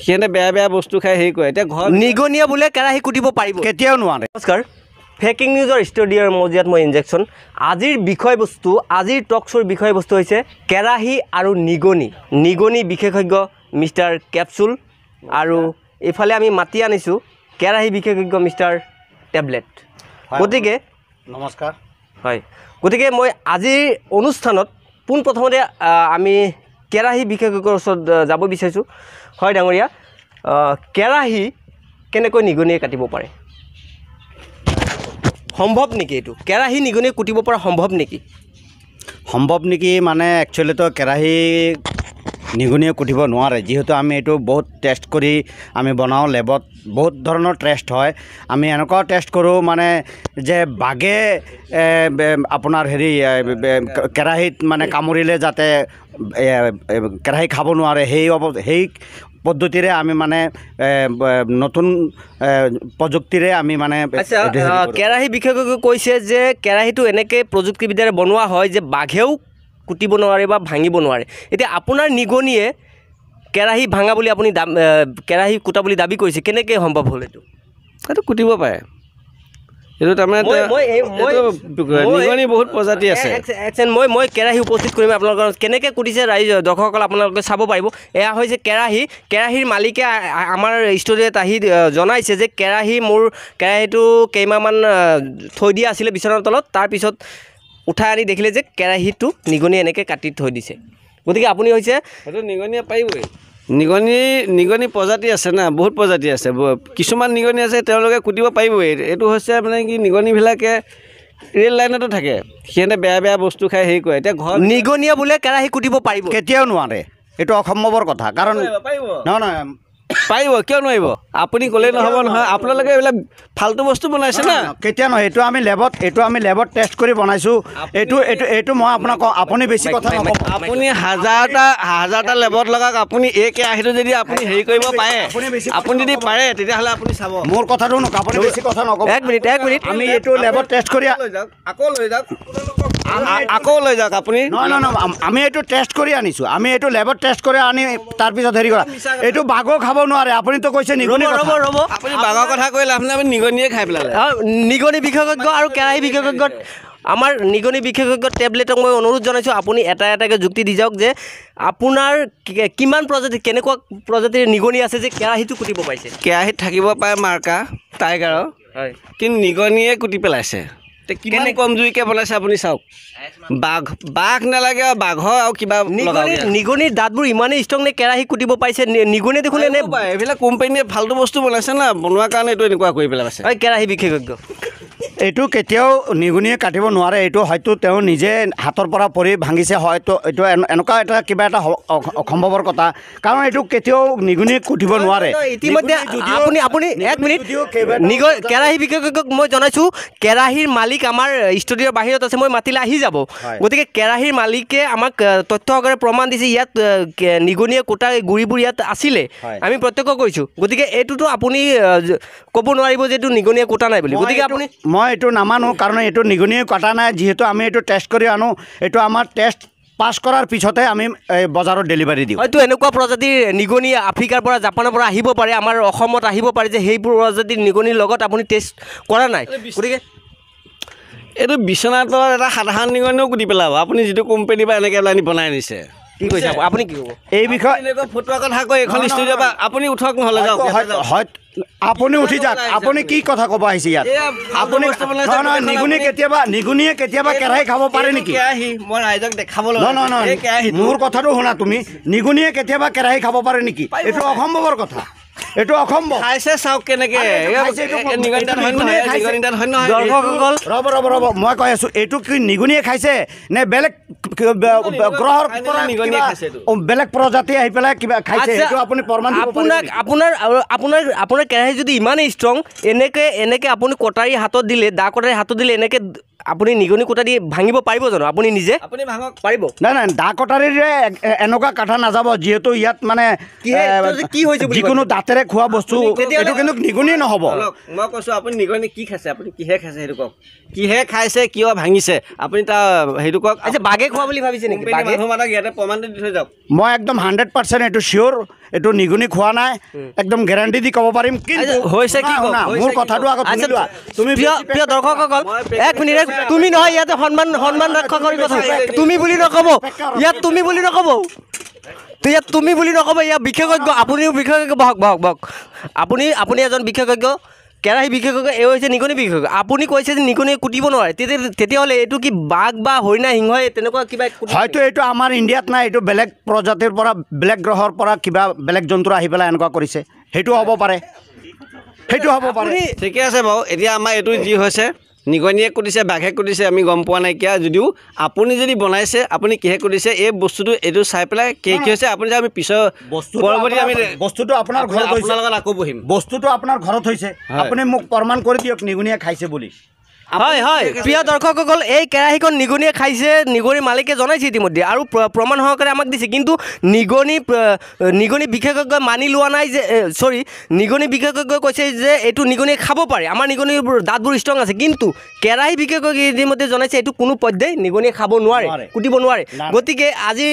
সিহঁতে বেয়া বেয়া বস্তু খাই হেৰি কৰে। এতিয়া ঘৰ নিগনিয়ে বোলে কেৰাহী কুটিব পাৰিব, কেতিয়াও নোৱাৰে। নমস্কাৰ, ফেকিং নিউজৰ ষ্টুডিঅ'ৰ মজিয়াত মই ইনজেকশ্যন। আজিৰ বিষয়বস্তু, আজিৰ টক শ্ব'ৰ বিষয়বস্তু হৈছে কেৰাহী আৰু নিগনি বিশেষজ্ঞ মিষ্টাৰ কেপচুল, আৰু এইফালে আমি মাতি আনিছোঁ কেৰাহী বিশেষজ্ঞ মিষ্টাৰ টেবলেট। গতিকে নমস্কাৰ। হয়, গতিকে মই আজিৰ অনুষ্ঠানত পোনপ্ৰথমতে আমি কেৰাহী বিশেষজ্ঞৰ ওচৰত যাব বিচাৰিছোঁ। হয় ডাঙৰীয়া, কেৰাহী কেনেকৈ নিগনিয়ে কাটিব পাৰে? সম্ভৱ নেকি এইটো? কেৰাহী নিগনিয়ে কুটিব পৰা সম্ভৱ নেকি? সম্ভৱ নেকি মানে একচুৱেলিতো কেৰাহী নিগনিয়ে কুটিব নোৱাৰে, যিহেতু আমি এইটো বহুত টেষ্ট কৰি আমি বনাওঁ। লেবত বহুত ধৰণৰ টেষ্ট হয়। আমি এনেকুৱা টেষ্ট কৰোঁ মানে যে বাঘে আপোনাৰ হেৰি কেৰাহীত মানে কামুৰিলে যাতে কেৰাহী খাব নোৱাৰে, সেই পদ্ধতিৰে আমি মানে নতুন প্ৰযুক্তিৰে আমি মানে কেৰাহী বিশেষজ্ঞ কৈছে যে কেৰাহীটো এনেকৈ প্ৰযুক্তিবিদ্যাৰে বনোৱা হয় যে বাঘেও কুটিব নোৱাৰে বা ভাঙিব নোৱাৰে। এতিয়া আপোনাৰ নিগনিয়ে কেৰাহী ভাঙা বুলি আপুনি কেৰাহী কুটা বুলি দাবী কৰিছে, কেনেকৈ সম্ভৱ হ'ল এইটো? এইটো কুটিব পাৰে। এইটো তাৰমানে নিগনি বহুত প্ৰজাতি আছে। মই কেৰাহী উপস্থিত কৰিম আপোনালোকৰ। কেনেকৈ কুটিছে ৰাইজ দৰ্শকসকল আপোনালোকে চাব পাৰিব। এয়া হৈছে কেৰাহীৰ মালিকে আমাৰ ষ্টুডিঅ'ত আহি জনাইছে যে মোৰ কেৰাহীটো কেইমাহমান থৈ দিয়া আছিলে বিচনাৰ তলত, তাৰপিছত উঠাই আনি দেখিলে যে কেৰাহীটো নিগনিয়ে এনেকৈ কাটি থৈ দিছে। গতিকে আপুনি হৈছে সেইটো নিগনিয়ে পাৰিবই। নিগনি প্ৰজাতি আছে না, বহুত প্ৰজাতি আছে। কিছুমান নিগনি আছে তেওঁলোকে কুটিব পাৰিবই। এইটো হৈছে মানে কি, নিগনিবিলাকে ৰেল লাইনতো থাকে, সিহঁতে বেয়া বেয়া বস্তু খাই হেৰি কৰে। এতিয়া ঘৰ নিগনিয়ে বোলে কেৰাহী কুটিব পাৰিব, কেতিয়াও নোৱাৰে। এইটো অসম্ভৱৰ কথা। কাৰণ নহয় পাৰিব, কিয় নোৱাৰিব? আপুনি ক'লেই নহ'ব নহয়। আপোনালোকে এইবিলাক ফাল্টু বস্তু বনাইছে না। কেতিয়া নহয়, এইটো আমি লেবত টেষ্ট কৰি বনাইছোঁ। এইটো মই আপোনাক কওঁ, আপুনি বেছি কথা নক'ব। আপুনি হাজাৰটা লেবত লগাওক। আপুনি এই কেৰাহীটো যদি আপুনি হেৰি কৰিব পাৰে, আপুনি যদি পাৰে তেতিয়াহ'লে আপুনি চাব। মোৰ কথাটো নকওঁ, আপুনি বেছি কথা নক'ব। এক মিনিট আমি এইটো লেবত টেষ্ট কৰি আকৌ লৈ যাওক আপুনি। নহয়, আমি এইটো টেষ্ট কৰি আনিছোঁ। আমি এইটো লেবত টেষ্ট কৰি আনি তাৰপিছত হেৰি কৰা। এইটো বাঘো খাব নোৱাৰে। আপুনিতো কৈছে নিগনি। ৰ'ব, আপুনি বাঘৰ কথা কৈ লাভ নাই, আপুনি নিগনিয়ে খাই পেলালে। নিগনি বিশেষজ্ঞ আৰু কেৰাহী বিশেষজ্ঞ, আমাৰ নিগনি বিশেষজ্ঞ টেবলেটক মই অনুৰোধ জনাইছোঁ আপুনি এটাকৈ যুক্তি দি যাওক যে আপোনাৰ কিমান কেনেকুৱা প্ৰজাতিৰ নিগনি আছে যে কেৰাহীটো কুটিব পাৰিছে? কেৰাহীত থাকিব পাৰে মাৰ্কা টাইগাৰৰ, হয়, কিন্তু নিগনিয়ে কুটি পেলাইছে। কিমান কমজুৰিকৈ বনাইছে আপুনি চাওক। বাঘ নালাগে, বাঘৰ আৰু কিবা নিগনিৰ দাঁতবোৰ ইমানেই ষ্ট্ৰং নে কেৰাহী কুটিব পাৰিছে? নিগনিয়ে দেখোন এনে এইবিলাক কোম্পানীয়ে ফাল্টু বস্তু বনাইছে না, বনোৱাৰ কাৰণে এইটো এনেকুৱা কৰি পেলাইছে। হয়, কেৰাহী বিশেষজ্ঞ, এইটো কেতিয়াও নিগনিয়ে কাটিব নোৱাৰে। এইটো হয়তো তেওঁ নিজে হাতৰ পৰা পৰি ভাঙিছে, হয়তো এইটো এনেকুৱা কিবা এটা অসম্ভৱৰ কথা। কাৰণ এইটো কেতিয়াও নিগনিয়ে কুটিব নোৱাৰে। ইতিমধ্যে আপুনি এক মিনিট, কেৰাহী বিশেষজ্ঞক মই জনাইছোঁ কেৰাহীৰ মালিক আমাৰ ষ্টুডিঅ'ৰ বাহিৰত আছে, মই মাতিলে আহি যাব। গতিকে কেৰাহীৰ মালিকে আমাক তথ্য সহকাৰে প্ৰমাণ দিছে ইয়াত নিগনিয়ে কুটা গুৰিবোৰ ইয়াত আছিলে, আমি প্ৰত্যক্ষ কৰিছোঁ। গতিকে এইটোতো আপুনি ক'ব নোৱাৰিব যে এইটো নিগনিয়ে কুটা নাই বুলি। গতিকে মই এইটো নামানো, কাৰণ এইটো নিগনিয়ে কটা নাই। যিহেতু আমি এইটো টেষ্ট কৰি আনো, এইটো আমাৰ টেষ্ট পাছ কৰাৰ পিছতে আমি বজাৰত ডেলিভাৰী দিওঁ। হয়তো এনেকুৱা প্ৰজাতিৰ নিগনি আফ্ৰিকাৰ পৰা, জাপানৰ পৰা আহিব পাৰে, আমাৰ অসমত আহিব পাৰে যে সেইবোৰ প্ৰজাতিৰ নিগনিৰ লগত আপুনি টেষ্ট কৰা নাই। গতিকে এইটো বিচনাৰ তলত এটা সাধাৰণ নিগনিও কুটি পেলাব। আপুনি যিটো কোম্পানী বা এনেকৈ বনাই আনিছে, কি কৈছে আপুনি? কি ক'ব এই বিষয়ে? এনেকুৱা ফটোৱা কথা কৈ এইখন ষ্টুডিঅ'ৰ পৰা আপুনি উঠক, নহ'লে যাওক। আপুনি উঠি যাওক। আপুনি কি কথা ক'ব আহিছে ইয়াত? আপুনি নহয়, নিগনিয়ে কেতিয়াবা কেৰাহী খাব পাৰে নেকি? মই ৰাইজক দেখাবলৈ নহয়, মোৰ কথাটো শুনা তুমি। নিগনিয়ে কেতিয়াবা কেৰাহী খাব পাৰে নেকি? এইটো অসম্ভৱৰ কথা। এইটো অসম্ভৱ। খাইছে চাওক কেনেকৈ। দৰ্শকসকল ৰ'ব, মই কৈ আছোঁ, এইটো কি নিগনিয়ে খাইছে নে বেলেগ গ্ৰহৰ বেলেগ প্ৰজাতি আহি পেলাই কিবা খাইছে? এইটো আপুনি প্ৰমাণ দিব পাৰিব? আপোনাৰ কেৰাহী যদি ইমানেই ষ্ট্ৰং, এনেকৈ আপুনি কটাৰী হাতত দিলে, দা কটাৰী হাতত দিলে এনেকৈ আপুনি নিগনি কুটা দি ভাঙিব পাৰিব জানো? আপুনি নিজে আপুনি ভাঙক পাৰিব? নাই, দা কটাৰীৰে এনেকুৱা কাটা নাযাব, যিহেতু ইয়াত মানে কি হৈছে যিকোনো দাঁতেৰে খোৱা বস্তু, এইটো কিন্তু নিগনি নহ'ব। মই কৈছোঁ আপুনি নিগনি কি খাইছে, আপুনি কিহে খাইছে সেইটো কওক। কিহে খাইছে, কিয় ভাঙিছে, আপুনি তাৰ সেইটো কওক। আচ্ছা, বাঘে খোৱা বুলি ভাবিছে নেকি? মানুহ ইয়াতে প্ৰমাণটো দি থৈ যাওক। মই একদম 100% এইটো চিয়'ৰ। এইটো নিগনি খোৱা নাই একদম গেৰাণ্টি দি ক'ব পাৰিম কিন্তু হৈছে কি শুনা, মোৰ কথাটো আগত শুনি লোৱা তুমি প্ৰিয় দৰ্শকসকল এক মিনিট তুমি নহয় ইয়াতে সন্মান ৰক্ষা কৰি কথা তুমি বুলি নক'ব ইয়াত তুমি বুলি নক'ব ইয়াত তুমি বুলি নক'ব ইয়াত বিশেষজ্ঞ আপুনিও বিশেষজ্ঞ বহক আপুনি এজন বিশেষজ্ঞ কেৰাহী বিশেষজ্ঞ এই হৈছে নিগনি বিশেষজ্ঞ আপুনি কৈছে যে নিগনিয়ে কুটিব নোৱাৰে তেতিয়াহ'লে এইটো কি বাঘ বা হৰিণা সিংহই তেনেকুৱা কিবা হয়তো এইটো আমাৰ ইণ্ডিয়াত নাই এইটো বেলেগ প্ৰজাতিৰ পৰা বেলেগ গ্ৰহৰ পৰা কিবা বেলেগ জন্তু আহি পেলাই এনেকুৱা কৰিছে সেইটো হ'ব পাৰে ঠিকে আছে বাৰু এতিয়া আমাৰ এইটো যি হৈছে নিগনিয়ে কুটিছে বাঘে কুটিছে আমি গম পোৱা নাইকিয়া যদিও আপুনি যদি বনাইছে আপুনি কিহে কুটিছে এই বস্তুটো এইটো চাই পেলাই কি হৈছে আপুনি যে আমি পিছৰ পৰৱৰ্তী আমি বস্তুটো আপোনাৰ ঘৰত হৈছে আপোনাৰ লগত আকৌ বহিম বস্তুটো আপোনাৰ ঘৰত হৈছে আপুনি মোক প্ৰমাণ কৰি দিয়ক নিগনিয়ে খাইছে বুলি হয় প্ৰিয় দৰ্শকসকল এই কেৰাহীখন নিগনিয়ে খাইছে নিগনিৰ মালিকে জনাইছে ইতিমধ্যে আৰু প্ৰমাণ সহকাৰে আমাক দিছে কিন্তু নিগনি বিশেষজ্ঞই মানি লোৱা নাই যে নিগনি বিশেষজ্ঞই কৈছে যে এইটো নিগনিয়ে খাব পাৰে আমাৰ নিগনিৰ দাঁতবোৰ ষ্ট্ৰং আছে কিন্তু কেৰাহী বিশেষজ্ঞই ইতিমধ্যে জনাইছে এইটো কোনো পধ্যেই নিগনিয়ে খাব নোৱাৰে কুটিব নোৱাৰে গতিকে আজি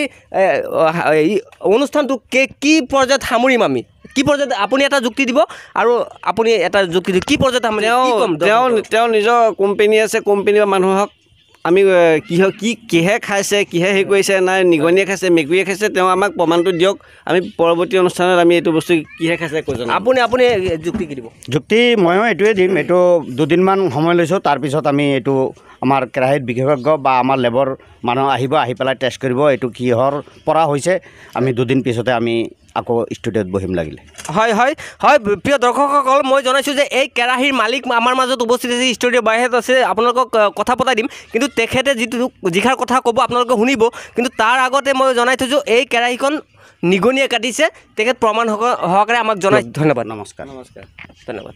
অনুষ্ঠানটো কি পৰ্যায়ত সামৰিম আমি কি পৰ্যায়ত আপুনি এটা যুক্তি দিব আৰু আপুনি এটা যুক্তি দিব কি পৰ্যায়ত তেওঁ নিজৰ কোম্পানী আছে কোম্পানীৰ মানুহক আমি কিহে খাইছে কিহে হেৰি কৰিছে নাই নিগনিয়ে খাইছে মেকুৰীয়ে খাইছে তেওঁ আমাক প্ৰমাণটো দিয়ক আমি পৰৱৰ্তী অনুষ্ঠানত আমি এইটো বস্তু কিহে খাইছে কৈ জনাম আপুনি যুক্তি কি দিব যুক্তি ময়ো এইটোৱে দিম এইটো দুদিনমান সময় লৈছোঁ তাৰপিছত আমি এইটো আমাৰ কেৰাহীত বিশেষজ্ঞ বা আমাৰ লেবৰ মানুহ আহিব আহি পেলাই টেষ্ট কৰিব এইটো কিহৰ পৰা হৈছে আমি দুদিন পিছতে আমি আকৌ ষ্টুডিঅ'ত বহিম লাগিলে হয় প্ৰিয় দৰ্শকসকল মই জনাইছোঁ যে এই কেৰাহীৰ মালিক আমাৰ মাজত উপস্থিত আছে ষ্টুডিঅ'ৰ বাহিৰত আছে আপোনালোকক কথা পতাই দিম কিন্তু তেখেতে যিষাৰ কথা ক'ব আপোনালোকে শুনিব কিন্তু তাৰ আগতে মই জনাই থৈছোঁ এই কেৰাহীখন নিগনিয়ে কাটিছে তেখেত প্ৰমাণ সহকাৰে আমাক জনাই ধন্যবাদ নমস্কাৰ ধন্যবাদ